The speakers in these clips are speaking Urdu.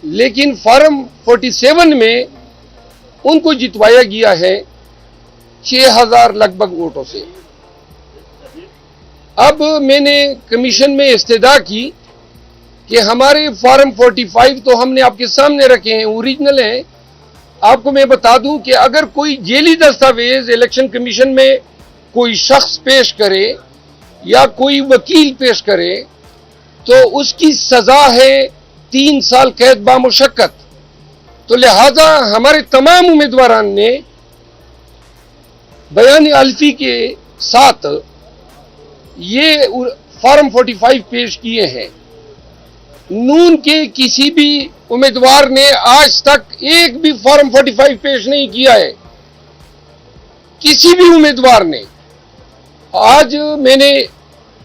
لیکن فارم 47 میں ان کو جتوایا گیا ہے 6000 لگ بھگ ووٹوں سے۔ اب میں نے کمیشن میں استدعا کی کہ ہمارے فارم 45 تو ہم نے آپ کے سامنے رکھے ہیں، اوریجنل ہیں۔ آپ کو میں بتا دوں کہ اگر کوئی ذیلی دستاویز الیکشن کمیشن میں کوئی شخص پیش کرے یا کوئی وکیل پیش کرے تو اس کی سزا ہے 3 سال قید بامشقت۔ تو لہذا ہمارے تمام امیدواران نے بیان الفی کے ساتھ یہ فارم 45 پیش کیے ہیں۔ نون کے کسی بھی امیدوار نے آج تک ایک بھی فارم 45 پیش نہیں کیا ہے، کسی بھی امیدوار نے۔ آج میں نے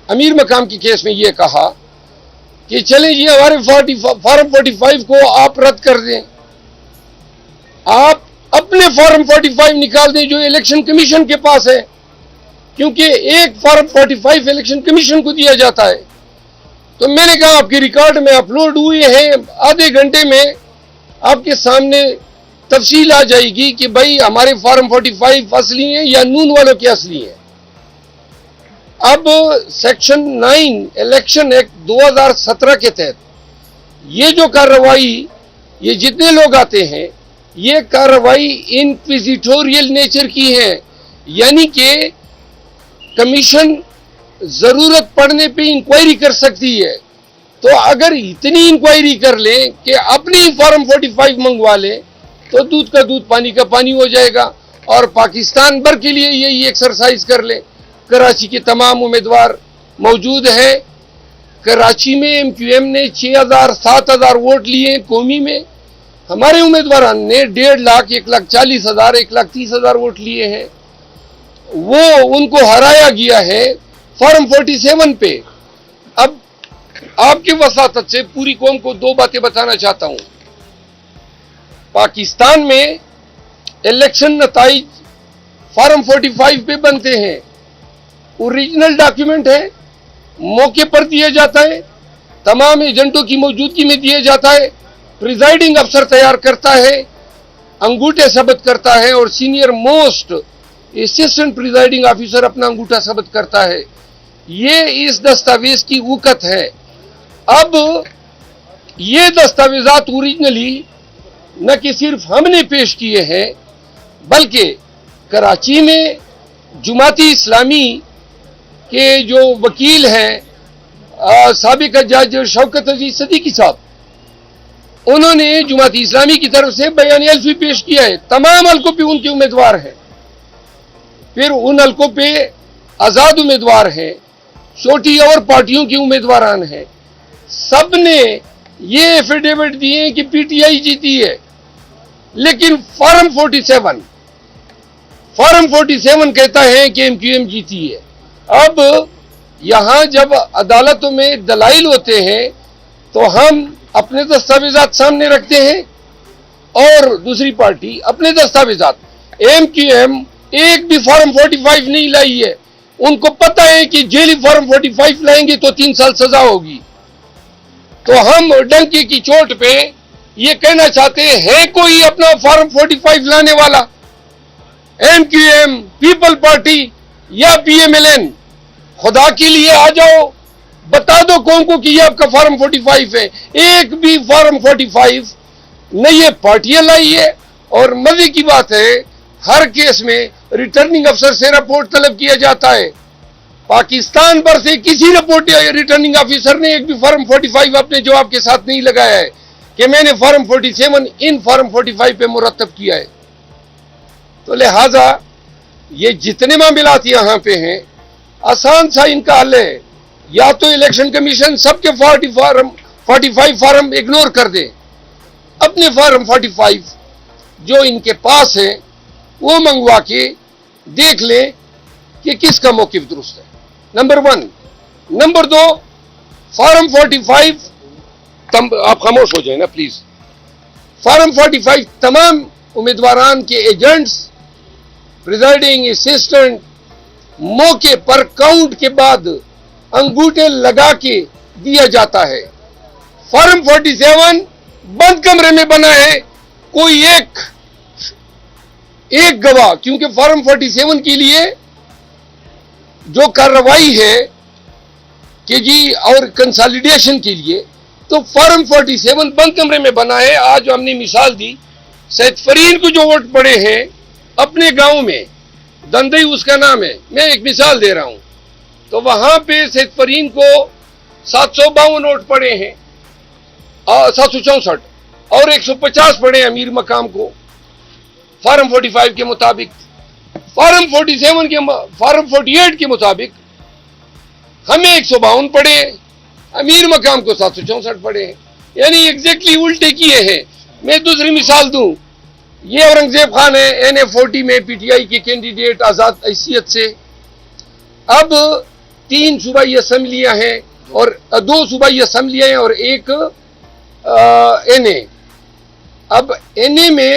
امیر مقام کے کیس میں یہ کہا کہ چلیں جی ہمارے فارم 45 کو آپ رد کر دیں، آپ اپنے فارم 45 نکال دیں جو الیکشن کمیشن کے پاس ہے، کیونکہ ایک فارم 45 الیکشن کمیشن کو دیا جاتا ہے۔ تو میں نے کہا آپ کے ریکارڈ میں اپلوڈ ہوئے ہیں، آدھے گھنٹے میں آپ کے سامنے تفصیل آ جائے گی کہ بھائی ہمارے فارم 45 اصلی ہیں یا نون والوں کے اصلی ہیں۔ اب سیکشن 9 الیکشن ایکٹ 2017 کے تحت یہ جو کارروائی، یہ جتنے لوگ آتے ہیں یہ کارروائی انکویزیٹوریل نیچر کی ہے، یعنی کہ کمیشن ضرورت پڑنے پہ انکوائری کر سکتی ہے۔ تو اگر اتنی انکوائری کر لیں کہ اپنی فارم 45 منگوا لیں تو دودھ کا دودھ پانی کا پانی ہو جائے گا، اور پاکستان بھر کے لیے یہی ایکسرسائز کر لیں۔ کراچی کے تمام امیدوار موجود ہیں۔ کراچی میں ایم کیو ایم نے 6000 7000 ووٹ لیے قومی میں، ہمارے امیدواران نے 1.5 لاکھ 1,40,000 1,30,000 ووٹ لیے ہیں۔ وہ ان کو ہرایا گیا ہے فارم 47 پہ۔ اب آپ کی وساطت سے پوری قوم کو 2 باتیں بتانا چاہتا ہوں۔ پاکستان میں الیکشن نتائج فارم 45 پہ بنتے ہیں، اوریجنل ڈاکیومنٹ ہے، موقع پر دیا جاتا ہے، تمام ایجنٹوں کی موجودگی میں دیا جاتا ہے، پریزائڈنگ افسر تیار کرتا ہے، انگوٹھے ثبت کرتا ہے، اور senior most assistant presiding officer اپنا انگوٹھا ثبت کرتا ہے۔ یہ اس دستاویز کی وقت ہے۔ اب یہ دستاویزات اوریجنلی نہ کہ صرف ہم نے پیش کیے ہیں بلکہ کراچی میں جماعتی اسلامی کے جو وکیل ہیں سابق جج شوکت عزیز صدیقی صاحب، انہوں نے جماعتی اسلامی کی طرف سے بیان الفی پیش کیا ہے۔ تمام حلقوں پہ ان کے امیدوار ہیں، پھر ان حلقوں پہ آزاد امیدوار ہیں، چھوٹی اور پارٹیوں کے امیدواران ہیں۔ سب نے یہ ایفیڈیوٹ دیے کہ پی ٹی آئی جیتی ہے، لیکن فارم 47 کہتا ہے کہ ایم کیو ایم جیتی ہے۔ اب یہاں جب عدالتوں میں دلائل ہوتے ہیں تو ہم اپنے دستاویزات سامنے رکھتے ہیں اور دوسری پارٹی اپنے دستاویزات۔ ایم کیو ایم ایک بھی فارم 45 نہیں لائی ہے، ان کو پتہ ہے کہ جیلی فارم 45 لائیں گے تو 3 سال سزا ہوگی۔ تو ہم ڈنکی کی چوٹ پہ یہ کہنا چاہتے ہیں کوئی اپنا فارم 45 لانے والا؟ M Q M, people party یا پی ایم ایل این، خدا کے لیے آ جاؤ، بتا دو قوم کو کہ یہ آپ کا فارم 45 ہے۔ ایک بھی فارم 45 نہ یہ پارٹیاں لائی ہے، اور مزے کی بات ہے ہر کیس میں ریٹرننگ افسر سے رپورٹ طلب کیا جاتا ہے۔ پاکستان بھر سے کسی ریٹرننگ آفیسر نے ایک بھی فارم 45 اپنے جواب کے ساتھ نہیں لگایا ہے کہ میں نے فارم 47 ان فارم 45 پہ مرتب کیا ہے۔ تو لہذا یہ جتنے معاملات یہاں پہ ہیں آسان سا ان کا حل ہے، یا تو الیکشن کمیشن سب کے 45 فارم اگنور کر دے، اپنے فارم 45 جو ان کے پاس ہیں وہ منگوا کے دیکھ لیں کہ کس کا موقف درست ہے، نمبر 1۔ نمبر 2، فارم 45 آپ خاموش ہو جائیں نا پلیز۔ فارم 45 تمام امیدواران کے ایجنٹس، پریزائڈنگ اسسٹنٹ موقع پر کاؤنٹ کے بعد انگوٹھے لگا کے دیا جاتا ہے۔ فارم 47 بند کمرے میں بنا ہے، کوئی ایک گواہ، کیونکہ فارم 47 کے لیے جو کارروائی ہے کہ جی اور کنسالیڈیشن کے لیے، تو فارم 47 بند کمرے میں بنا ہے۔ آج ہم نے مثال دی، سید فرین کو جو ووٹ پڑے ہیں اپنے گاؤں میں، دندئی اس کا نام ہے، میں ایک مثال دے رہا ہوں، تو وہاں پہ سید فرین کو 752 ووٹ پڑے ہیں، 764، اور 150 پڑے امیر مقام کو فارم 45 کے مطابق۔ فارم 48 کے مطابق ہمیں 152 پڑے ہیں، امیر مقام کو 764 پڑے ہیں، یعنی ایگزیکٹلی الٹے کیے ہیں۔ میں دوسری مثال دوں، یہ اورنگزیب خان ہے NA40 میں پی ٹی آئی کے کینڈیڈیٹ آزاد حیثیت سے۔ اب 3 صوبائی اسمبلیاں ہیں اور 2 صوبائی اسمبلیاں ہیں اور 1 NA۔ اب NA میں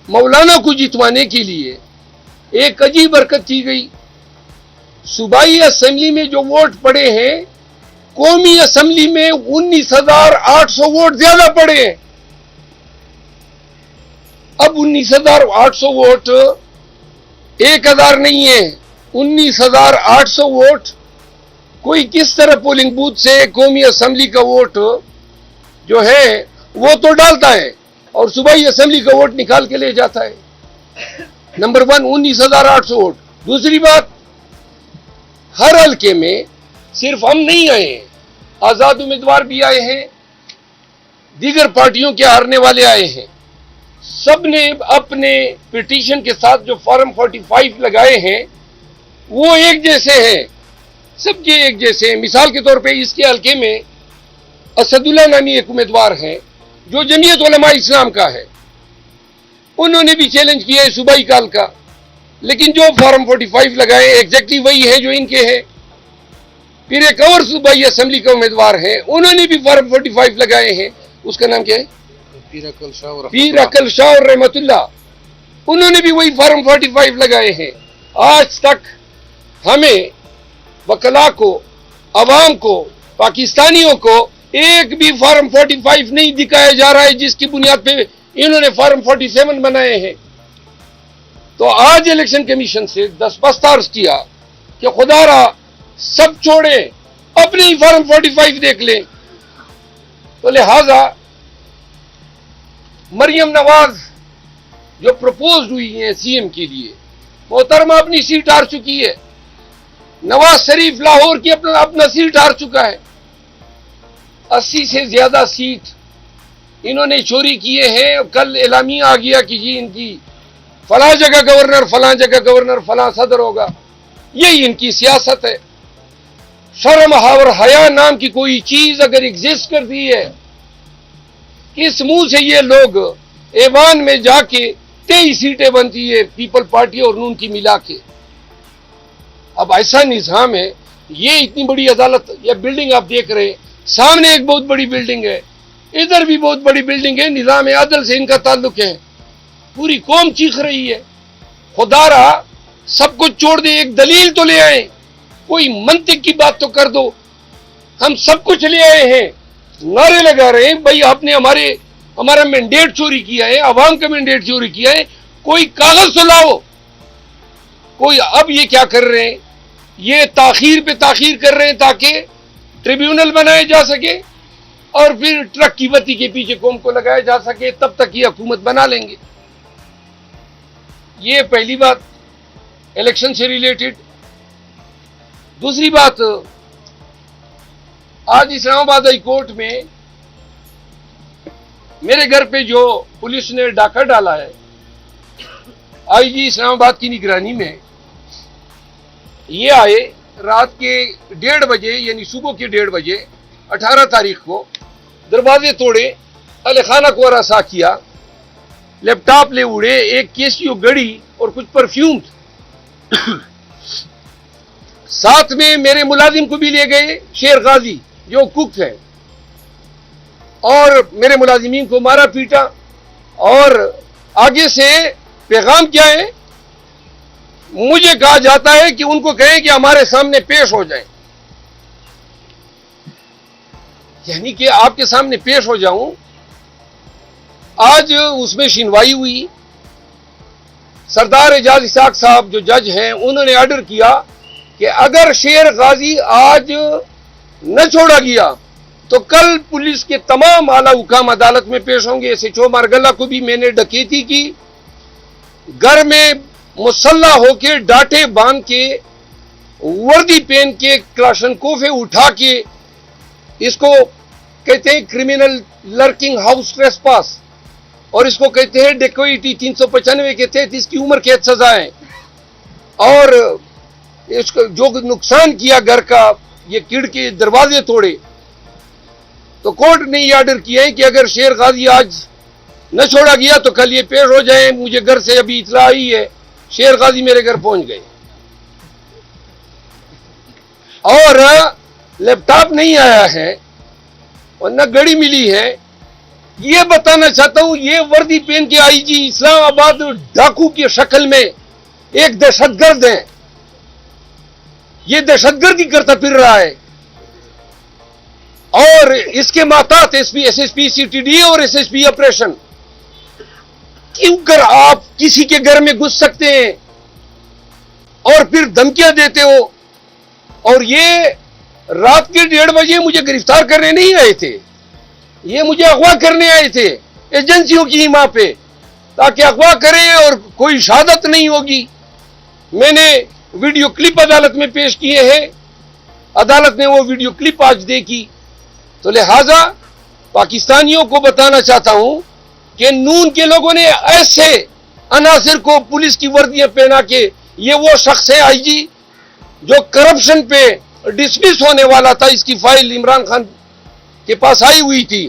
مولانا کو جتوانے کے لیے ایک عجیب حرکت کی گئی، صوبائی اسمبلی میں جو ووٹ پڑے ہیں، قومی اسمبلی میں 19,800 ووٹ زیادہ پڑے ہیں۔ اب 19,800 ووٹ 1,000 نہیں ہے، 19,800 ووٹ کوئی کس طرح پولنگ بوتھ سے قومی اسمبلی کا ووٹ جو ہے وہ تو ڈالتا ہے اور صوبائی اسمبلی کا ووٹ نکال کے لے جاتا ہے۔ Number 1 19,800 vote. دوسری بات، ہر حلقے میں صرف ہم نہیں آئے ہیں، آزاد امیدوار بھی آئے ہیں، دیگر پارٹیوں کے ہارنے والے آئے ہیں، سب نے اپنے پٹیشن کے ساتھ جو فارم 45 لگائے ہیں وہ ایک جیسے ہیں، سب کے ایک جیسے ہیں۔ مثال کے طور پہ اس کے حلقے میں اسد اللہ نامی ایک امیدوار ہیں جو جمعیت علماء اسلام کا ہے، انہوں نے بھی چیلنج کیا ہے صوبائی کال کا، لیکن جو فارم 45 لگائے ایگزیکٹلی وہی ہے جو ان کے ہیں۔ پھر ایک اور صوبائی اسمبلی کا امیدوار ہے، انہوں نے بھی فارم 45 لگائے ہیں، اس کا نام کیا ہے؟ پیر عقل شاہ اور رحمت اللہ، انہوں نے بھی وہی فارم 45 لگائے ہیں۔ آج تک ہمیں وکلاء کو، عوام کو، پاکستانیوں کو ایک بھی فارم 45 نہیں دکھایا جا رہا ہے جس کی بنیاد پہ انہوں نے فارم 47 بنائے ہیں۔ تو آج الیکشن کمیشن سے درخواست عرض کیا کہ خدا را سب چھوڑیں، اپنے ہی فارم 45 دیکھ لیں۔ تو لہذا مریم نواز جو پروپوز ہوئی ہیں CM کے لیے، محترمہ اپنی سیٹ ہار چکی ہے، نواز شریف لاہور کی اپنا سیٹ ہار چکا ہے، 80 سے زیادہ سیٹ انہوں نے چوری کیے ہیں۔ کل اعلامیہ آ گیا کہ جی ان کی فلاں جگہ گورنر، فلاں جگہ گورنر، فلاں صدر ہوگا، یہی ان کی سیاست ہے۔ شرم اور حیا نام کی کوئی چیز اگر ایگزسٹ کرتی ہے، کس منہ سے یہ لوگ ایوان میں جا کے 23 سیٹیں بنتی ہے پیپل پارٹی اور نون کی ملا کے؟ اب ایسا نظام ہے، یہ اتنی بڑی عدالت، یہ بلڈنگ آپ دیکھ رہے ہیں، سامنے ایک بہت بڑی بلڈنگ ہے، ادھر بھی بہت بڑی بلڈنگ ہے، نظام عدل سے ان کا تعلق ہے۔ پوری قوم چیخ رہی ہے، خدا را سب کچھ چھوڑ دے، ایک دلیل تو لے آئیں، کوئی منطق کی بات تو کر دو۔ ہم سب کچھ لے آئے ہیں، نعرے لگا رہے ہیں بھائی آپ نے ہمارا مینڈیٹ چوری کیا ہے، عوام کا مینڈیٹ چوری کیا ہے، کوئی کاغذ تو لاؤ۔ کوئی اب یہ کیا کر رہے ہیں، یہ تاخیر پہ تاخیر کر رہے ہیں تاکہ ٹریبیونل بنائے جا سکے اور پھر ٹرک کی بتی کے پیچھے قوم کو لگایا جا سکے، تب تک یہ حکومت بنا لیں گے۔ یہ پہلی بات الیکشن سے ریلیٹڈ۔ دوسری بات، آج اسلام آباد ہائی کورٹ میں میرے گھر پہ جو پولیس نے ڈاکہ ڈالا ہے، آئی جی اسلام آباد کی نگرانی میں، یہ آئے رات کے 1:30 بجے، یعنی صبح کے 1:30 بجے 18 تاریخ کو، دروازے توڑے، اہل خانہ کو ہراساں کیا، لیپ ٹاپ لے اڑے، ایک کیسیو گڑی اور کچھ پرفیوم، ساتھ میں میرے ملازم کو بھی لے گئے، شیر غازی جو کک ہے، اور میرے ملازمین کو مارا پیٹا، اور آگے سے پیغام کیا ہے، مجھے کہا جاتا ہے کہ ان کو کہیں کہ ہمارے سامنے پیش ہو جائیں۔ یعنی کہ آپ کے سامنے پیش ہو جاؤں. آج اس میں سنوائی ہوئی. سردار اعجاز اسحاق صاحب جو جج ہیں انہوں نے آرڈر کیا کہ اگر شیر غازی آج نہ چھوڑا گیا تو کل پولیس کے تمام اعلی حکام عدالت میں پیش ہوں گے. SHO مارگلہ کو بھی میں نے ڈکیتی کی، گھر میں مسلح ہو کے ڈاٹے باندھ کے وردی پہن کے کلاشنکوفیں اٹھا کے، اس کو کہتے ہیں کرمنل لرکنگ ہاؤس ٹریسپاس، اور اس کو کہتے ہیں ڈیکوئٹی 395 کے تحت اس کی عمر قید سزا ہے. اور اس کو جو نقصان کیا گھر کا، یہ کھڑکی دروازے توڑے، تو کورٹ نے یہ آرڈر کیا ہے کہ اگر شیر غازی آج نہ چھوڑا گیا تو کل یہ پیش ہو جائیں. مجھے گھر سے ابھی اطلاع آئی ہے شیر غازی میرے گھر پہنچ گئے، اور لیپ ٹاپ نہیں آیا ہے اور نہ گھڑی ملی ہے. یہ بتانا چاہتا ہوں یہ وردی پہن کے آئی جی اسلام آباد ڈاکو کی شکل میں ایک دہشت گرد ہے، یہ دہشت گردی کرتا پھر رہا ہے. اور اس کے ماتحت SSP CTD اور SSP آپریشن. کیوں کر آپ کسی کے گھر میں گھس سکتے ہیں اور پھر دھمکیاں دیتے ہو؟ اور یہ رات کے 1:30 بجے مجھے گرفتار کرنے نہیں آئے تھے، یہ مجھے اغوا کرنے آئے تھے ایجنسیوں کی حما پہ، تاکہ اغوا کریں اور کوئی شہادت نہیں ہوگی. میں نے ویڈیو کلپ عدالت میں پیش کیے ہیں، عدالت نے وہ ویڈیو کلپ آج دیکھی. تو لہذا پاکستانیوں کو بتانا چاہتا ہوں کہ نون کے لوگوں نے ایسے عناصر کو پولیس کی وردیاں پہنا کے، یہ وہ شخص ہے آئی جی جو کرپشن پہ ڈسمس ہونے والا تھا، اس کی فائل عمران خان کے پاس آئی ہوئی تھی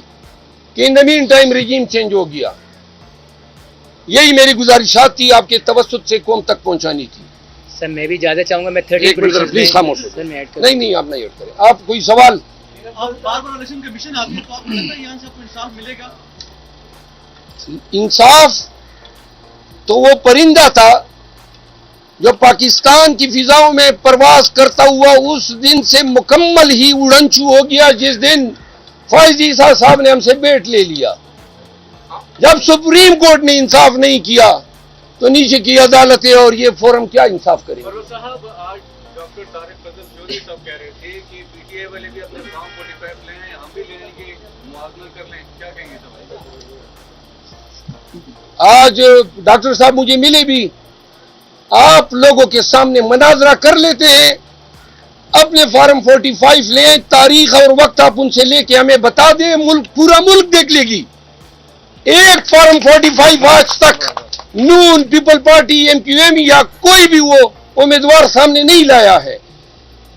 کہ ان دا مین ٹائم رجیم چینج ہو گیا. یہی میری گزارشات تھی آپ کے توسط سے قوم تک پہنچانی تھی. سر میں بھی زیادہ چاہوں گا، میں 30 پلیز خاموش ہو. نہیں آپ نہیں ایڈ کریں. آپ کوئی سوال؟ بار بار الیکشن کمیشن آتی ہے تو آپ کو لگتا ہے یہاں سے آپ کو انصاف ملے گا؟ انصاف تو وہ پرندہ تھا جو پاکستان کی فضاؤں میں پرواز کرتا ہوا اس دن سے مکمل ہی اڑنچو ہو گیا جس دن فائز عیسیٰ صاحب نے ہم سے بیٹ لے لیا. جب سپریم کورٹ نے انصاف نہیں کیا تو نیچے کی عدالتیں اور یہ فورم کیا انصاف کریں؟ صاحب آج ڈاکٹر طارق فضل چودھری صاحب کہہ رہے تھے کہ PTI والے بھی اپنے فارم 45 لیں، ہم بھی لیں گے، موازنہ کر لیں، کیا کہیں گے صاحب؟ آج ڈاکٹر صاحب مجھے ملے بھی، آپ لوگوں کے سامنے مناظرہ کر لیتے ہیں، اپنے فارم 45 لیں، تاریخ اور وقت آپ ان سے لے کے ہمیں بتا دیں، ملک پورا ملک دیکھ لے گی. ایک فارم 45 آج تک نون، پیپل پارٹی، MQM یا کوئی بھی وہ امیدوار سامنے نہیں لایا ہے.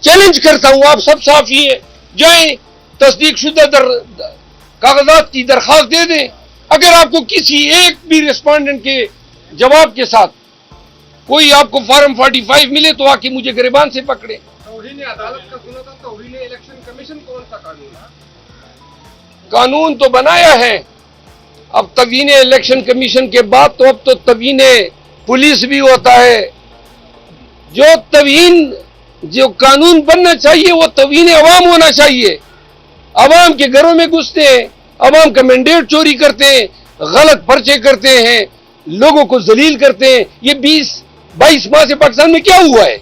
چیلنج کرتا ہوں، آپ سب صحافی ہیں، جائیں تصدیق شدہ کاغذات کی درخواست دے دیں. اگر آپ کو کسی ایک بھی ریسپونڈنٹ کے جواب کے ساتھ کوئی آپ کو فارم 45 ملے تو آ کے مجھے گریبان سے پکڑے. توہین عدالت کا سنا تھا، توہین الیکشن کمیشن کون سا قانون ہے؟ قانون تو بنایا ہے، اب توہین الیکشن کمیشن کے بعد تو اب تو توہین پولیس بھی ہوتا ہے. جو قانون بننا چاہیے وہ توہین عوام ہونا چاہیے. عوام کے گھروں میں گھستے ہیں، عوام کا مینڈیٹ چوری کرتے ہیں، غلط پرچے کرتے ہیں، لوگوں کو ذلیل کرتے ہیں. یہ 22 ماہ سے پاکستان میں کیا ہوا ہے؟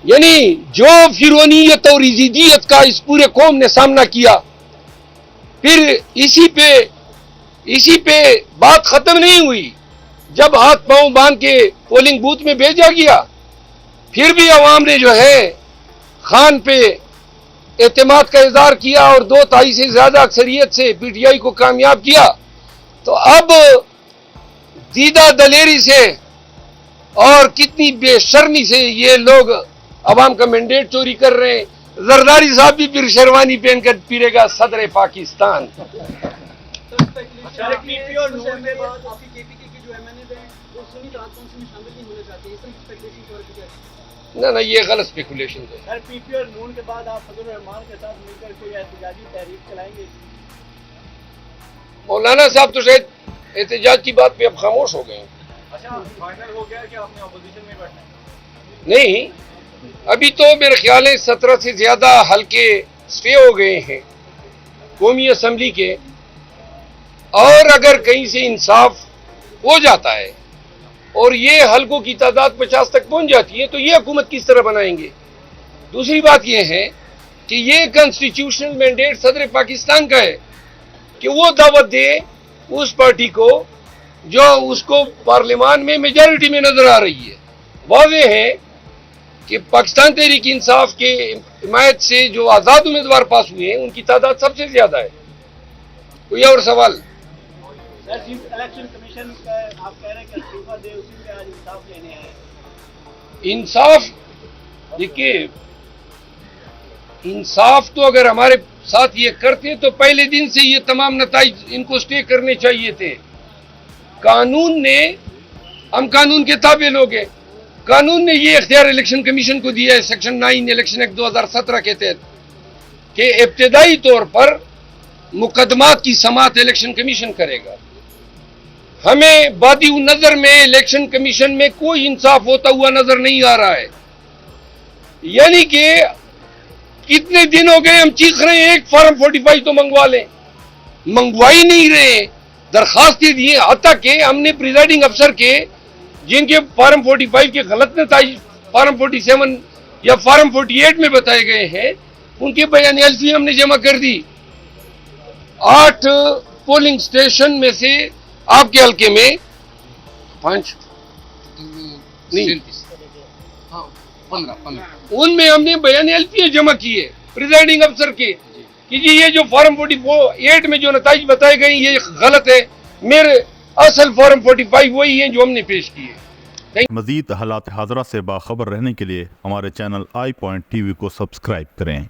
یعنی جو فرعونیت اور یزیدیت کا اس پورے قوم نے سامنا کیا، پھر اسی پہ بات ختم نہیں ہوئی. جب ہاتھ پاؤں باندھ کے پولنگ بوتھ میں بھیجا گیا، پھر بھی عوام نے جو ہے خان پہ اعتماد کا اظہار کیا اور 2/3 سے زیادہ اکثریت سے PTI کو کامیاب کیا. تو اب دیدہ دلیری سے اور کتنی بے شرمی سے یہ لوگ عوام کا مینڈیٹ چوری کر رہے ہیں. زرداری صاحب بھی پھر شیروانی پہن کر پھرے گا صدر پاکستان. نہ یہ غلط اسپیکولیشن ہے. سر PPI اور نون کے بعد آپ فضل الرحمان کے ساتھ مل کر کوئی احتجاجی تحریک چلائیں گے؟ مولانا صاحب تو شاید احتجاج کی بات پہ اب خاموش ہو گئے ہیں. اچھا فائنل ہو گیا کہ آپ نے اپوزیشن میں بیٹھنا ہے؟ نہیں، ابھی تو میرے خیال ہے 17 سے زیادہ حلقے سٹے ہو گئے ہیں. قومی اسمبلی کے، اور اگر کہیں سے انصاف ہو جاتا ہے اور یہ حلقوں کی تعداد 50 تک پہنچ جاتی ہے تو یہ حکومت کس طرح بنائیں گے؟ دوسری بات یہ ہے کہ یہ کانسٹیٹیوشنل مینڈیٹ صدر پاکستان کا ہے کہ وہ دعوت دے اس پارٹی کو جو اس کو پارلیمان میں میجارٹی میں نظر آ رہی ہے۔ واضح ہے کہ پاکستان تحریک انصاف کے حمایت سے جو آزاد امیدوار پاس ہوئے ہیں ان کی تعداد سب سے زیادہ ہے۔ کوئی اور سوال؟ سر الیکشن کمیشن کا آپ کہہ رہے ہیں کہ استعفیٰ دے، اسی میں آج انصاف لینے ہیں۔ انصاف دیکھیے، انصاف تو اگر ہمارے ساتھ یہ کرتے تو پہلے دن سے یہ تمام نتائج ان کو سٹے کرنے چاہیے تھے۔ قانون نے، ہم قانون کے تابع لوگ ہیں، قانون نے یہ اختیار الیکشن کمیشن کو دیا ہے سیکشن 9 الیکشن ایکٹ 2017 کے تحت کہ ابتدائی طور پر مقدمات کی سماعت الیکشن کمیشن کرے گا۔ ہمیں بادی نظر میں الیکشن کمیشن میں کوئی انصاف ہوتا ہوا نظر نہیں آ رہا ہے، یعنی کہ کتنے دن ہو گئے ہم چیخ رہے ہیں ایک فارم 45 تو منگوا لیں، منگوائی نہیں رہے، درخواستیں دیے، حتیٰ کہ ہم نے پریزائڈنگ افسر کے جن کے فارم 45 کے غلط نتائج فارم 47 یا فارم 48 میں بتائے گئے ہیں ان کے بیان الفی ہم نے جمع کر دی۔ 8 پولنگ سٹیشن میں سے آپ کے حلقے میں 5 نہیں 15 ان میں ہم نے بیان الفی جمع کیے پریزائڈنگ افسر کے کہ جی یہ جو فارم 48 میں جو نتائج بتائے گئے یہ غلط ہے، میرے اصل فارم 45 وہی ہیں جو ہم نے پیش کیے۔ مزید حالات حاضرہ سے باخبر رہنے کے لیے ہمارے channel I point T V کو سبسکرائب کریں۔